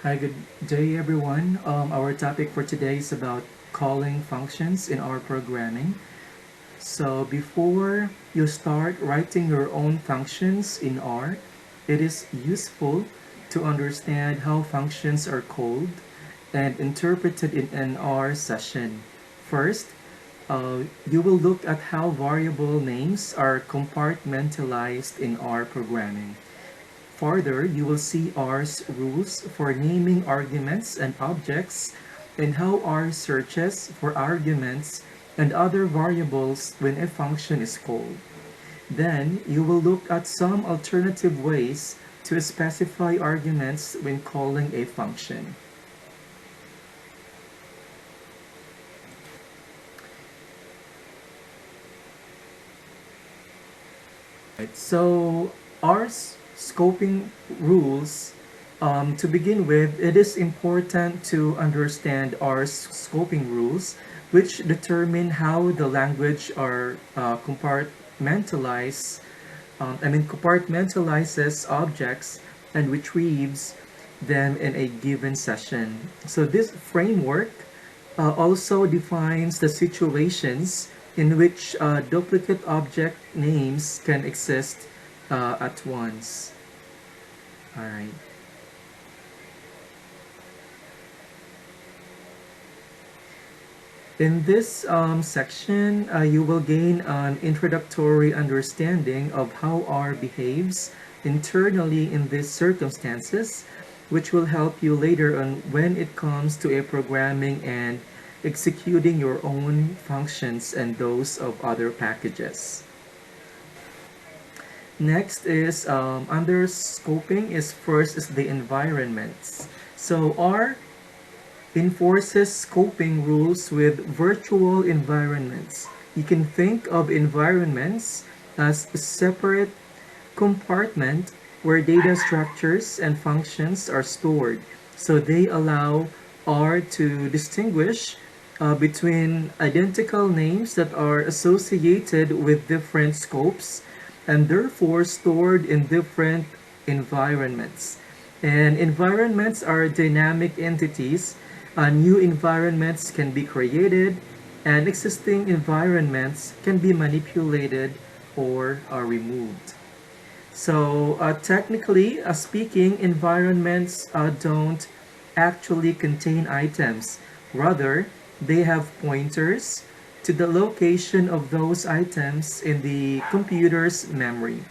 Hi, good day, everyone. Our topic for today is about calling functions in R programming. So, before you start writing your own functions in R, it is useful to understand how functions are called and interpreted in an R session. First, you will look at how variable names are compartmentalized in R programming. Further, you will see R's rules for naming arguments and objects and how R searches for arguments and other variables when a function is called. Then, you will look at some alternative ways to specify arguments when calling a function. Right, so R's scoping rules, to begin with, it is important to understand R's scoping rules, which determine how the language are compartmentalizes objects and retrieves them in a given session. So this framework also defines the situations in which duplicate object names can exist at once. All right. In this section, you will gain an introductory understanding of how R behaves internally in these circumstances, which will help you later on when it comes to a programming and executing your own functions and those of other packages. Next is under scoping is first is the environments. So R enforces scoping rules with virtual environments. You can think of environments as a separate compartment where data structures and functions are stored. So they allow R to distinguish between identical names that are associated with different scopes and therefore stored in different environments. And environments are dynamic entities. New environments can be created, and existing environments can be manipulated or are removed. So, technically speaking, environments don't actually contain items. Rather, they have pointers to the location of those items in the computer's memory.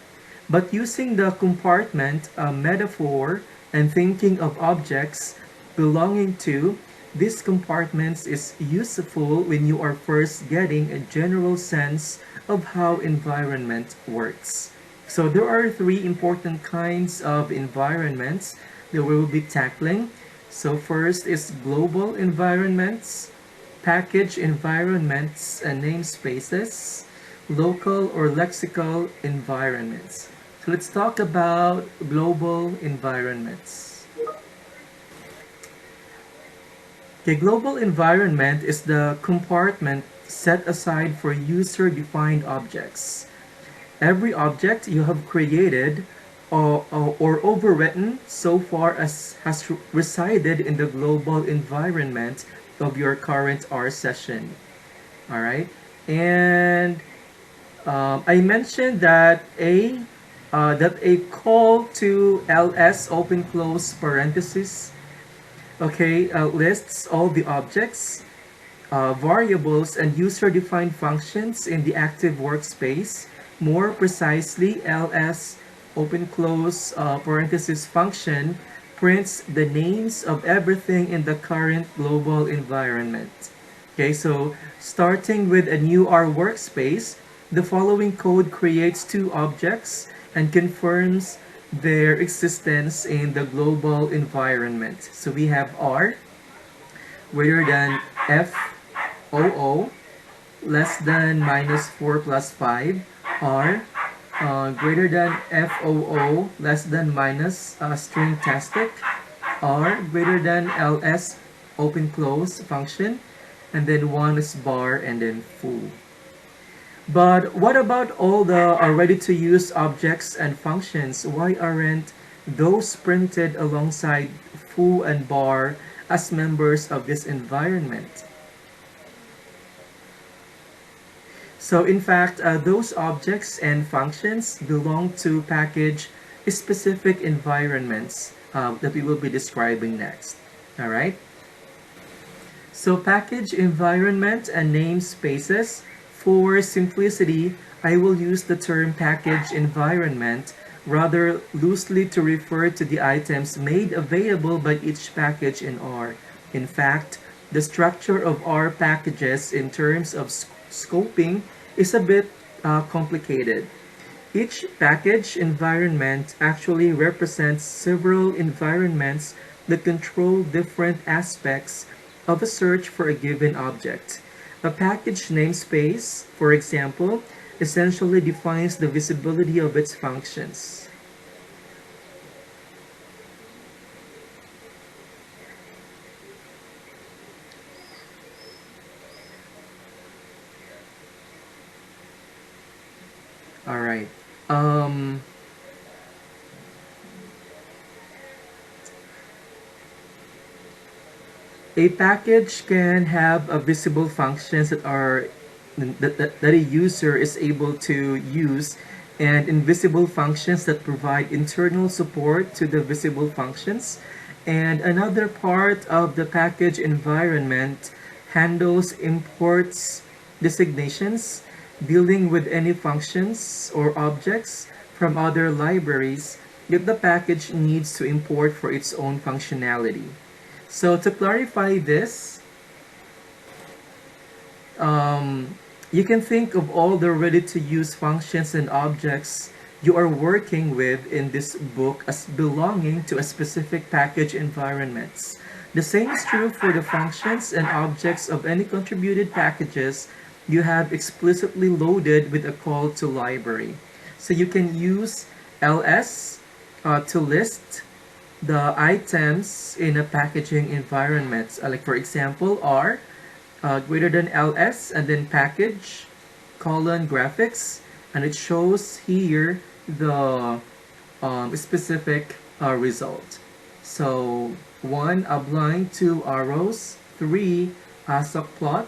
But using the compartment metaphor and thinking of objects belonging to these compartments is useful when you are first getting a general sense of how environment works. So there are three important kinds of environments that we will be tackling. So first is global environments, package environments and namespaces, local or lexical environments. So let's talk about global environments. The global environment is the compartment set aside for user-defined objects. Every object you have created or overwritten so far as has resided in the global environment of your current R session. All right, and I mentioned that a call to ls open close parenthesis, okay, lists all the objects, variables, and user-defined functions in the active workspace. More precisely, ls open close parenthesis function prints the names of everything in the current global environment. Okay, so starting with a new R workspace, the following code creates two objects and confirms their existence in the global environment. So we have R greater than FOO less than minus 4 plus 5, R greater than FOO less than minus string tastic, R greater than ls open close function, and then one is bar and then foo. But what about all the ready to use objects and functions? Why aren't those printed alongside foo and bar as members of this environment. So in fact, those objects and functions belong to package specific environments that we will be describing next. All right. So package environment and namespaces. For simplicity, I will use the term package environment rather loosely to refer to the items made available by each package in R. In fact, the structure of R packages in terms of scoping is a bit complicated. Each package environment actually represents several environments that control different aspects of a search for a given object. A package namespace, for example, essentially defines the visibility of its functions. All right. Um, a package can have a visible functions that a user is able to use and invisible functions that provide internal support to the visible functions. And another part of the package environment handles imports designations dealing with any functions or objects from other libraries that the package needs to import for its own functionality. So to clarify this, you can think of all the ready-to-use functions and objects you are working with in this book as belonging to a specific package environments. The same is true for the functions and objects of any contributed packages you have explicitly loaded with a call to library. So you can use ls to list the items in a packaging environment. Like for example, R greater than ls and then package colon graphics, and it shows here the specific result. So 1 outline, 2 arrows, 3 ASOC plot,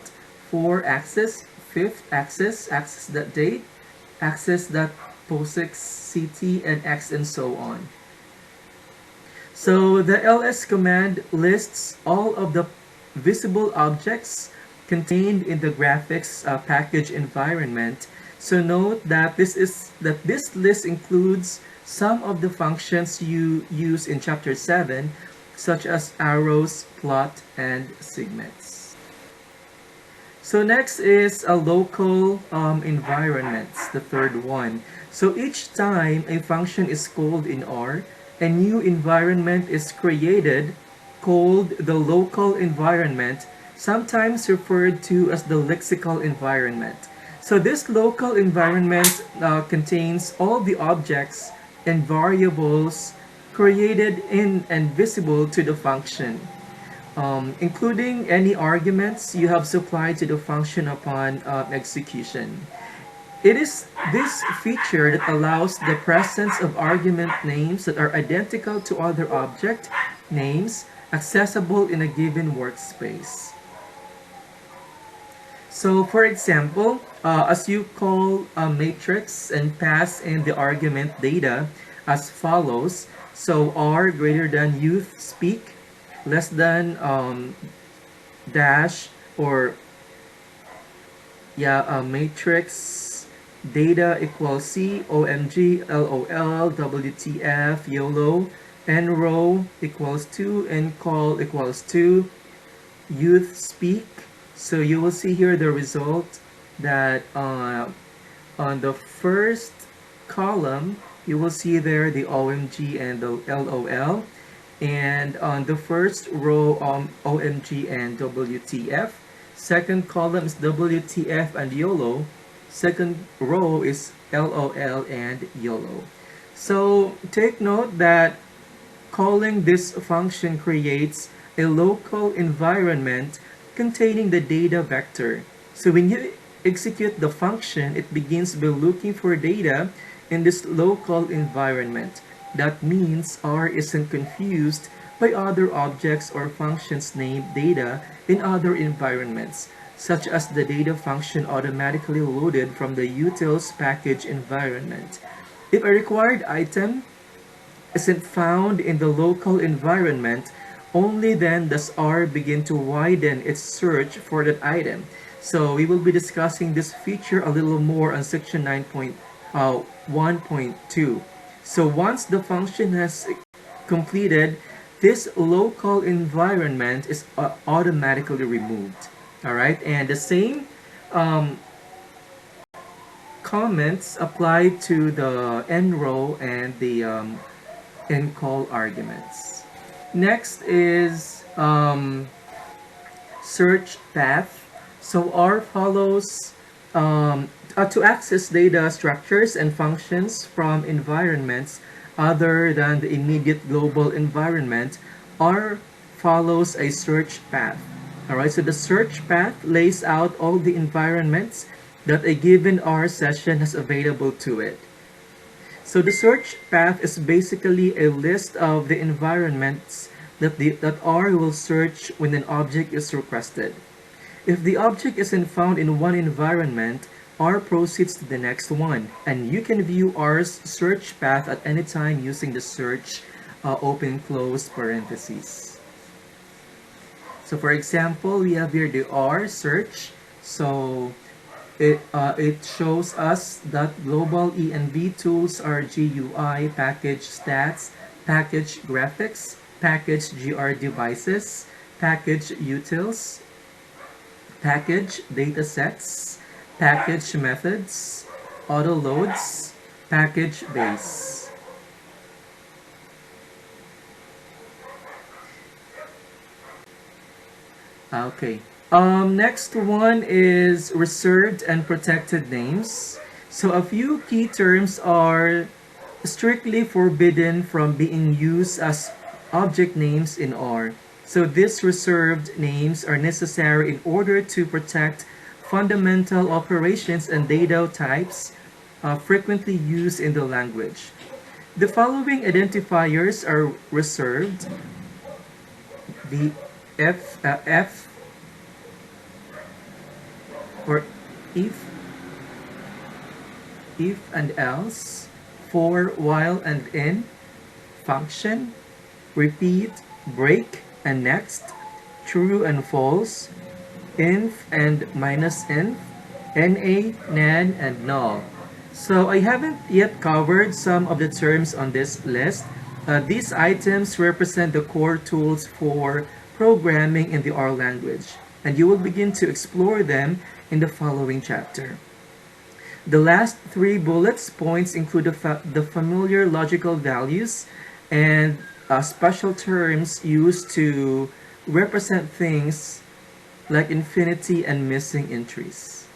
4 axis, 5th axis, axis.date, axis.POSIX CT, and X, and so on. So the ls command lists all of the visible objects contained in the graphics package environment. So note that this list includes some of the functions you use in chapter 7, such as arrows, plot, and segments. So next is a local environments, the third one. So each time a function is called in R, a new environment is created called the local environment, sometimes referred to as the lexical environment. So this local environment contains all the objects and variables created in and visible to the function, including any arguments you have supplied to the function upon execution. It is this feature that allows the presence of argument names that are identical to other object names accessible in a given workspace. So for example, as you call a matrix and pass in the argument data as follows. So R greater than youth speak, less than dash or matrix data equals C, OMG, LOL, WTF, YOLO, and row equals 2 and call equals 2, youth speak. So you will see here the result that on the first column you will see there the OMG and the LOL, and on the first row OMG and WTF. Second column is WTF and YOLO. Second row is LOL and YOLO. So take note that calling this function creates a local environment containing the data vector. So when you execute the function, it begins by looking for data in this local environment. That means R isn't confused by other objects or functions named data in other environments, such as the data function automatically loaded from the utils package environment. If a required item isn't found in the local environment, only then does R begin to widen its search for that item. So we will be discussing this feature a little more on section 9.1.2. So once the function has completed, this local environment is automatically removed. All right, and the same um, comments apply to the nrow and the ncall arguments. Next is search path. So R follows to access data structures and functions from environments other than the immediate global environment. R follows a search path. Alright, so the search path lays out all the environments that a given R session has available to it. So the search path is basically a list of the environments that R will search when an object is requested. If the object isn't found in one environment, R proceeds to the next one, and you can view R's search path at any time using the search open close parentheses. So for example, we have here the R search. So it shows us that global env tools are GUI, package stats, package graphics, package gr devices, package utils, package datasets, package methods, auto loads, package base. Okay. Next one is reserved and protected names. So a few key terms are strictly forbidden from being used as object names in R. So these reserved names are necessary in order to protect fundamental operations and data types frequently used in the language. The following identifiers are reserved. The F or if and else, for, while and in, function, repeat, break and next, true and false, inf and minus inf, na, nan, and null. So I haven't yet covered some of the terms on this list. These items represent the core tools for programming in the R language, and you will begin to explore them in the following chapter. The last three bullets points include the familiar logical values and special terms used to represent things like infinity and missing entries.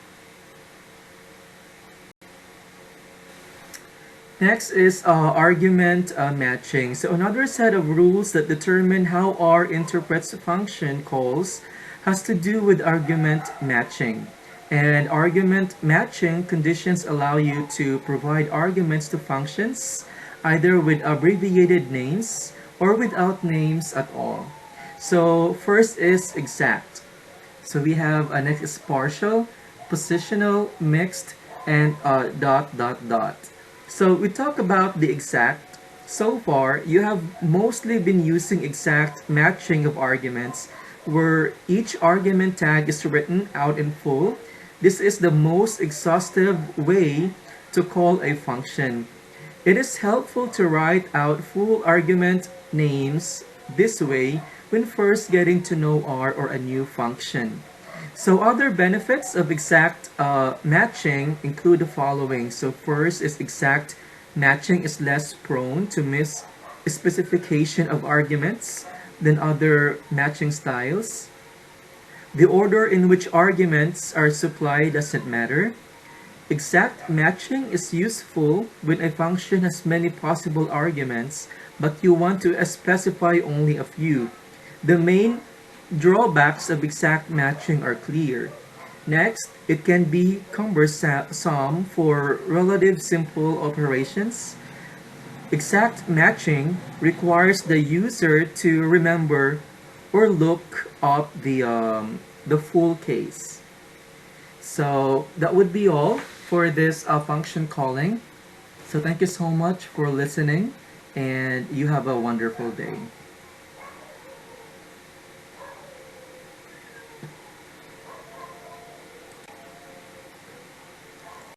Next is argument matching. So another set of rules that determine how R interprets function calls has to do with argument matching. And argument matching conditions allow you to provide arguments to functions either with abbreviated names or without names at all. So first is exact. So we have next is partial, positional, mixed, and dot dot dot. So we talk about the exact. So far, you have mostly been using exact matching of arguments where each argument tag is written out in full. This is the most exhaustive way to call a function. It is helpful to write out full argument names this way when first getting to know R or a new function. So other benefits of exact matching include the following. So first is exact matching is less prone to misspecification of arguments than other matching styles. The order in which arguments are supplied doesn't matter. Exact matching is useful when a function has many possible arguments, but you want to specify only a few. The main drawbacks of exact matching are clear. Next, it can be cumbersome for relative simple operations. Exact matching requires the user to remember or look up the full case. So that would be all for this function calling. So thank you so much for listening, and you have a wonderful day.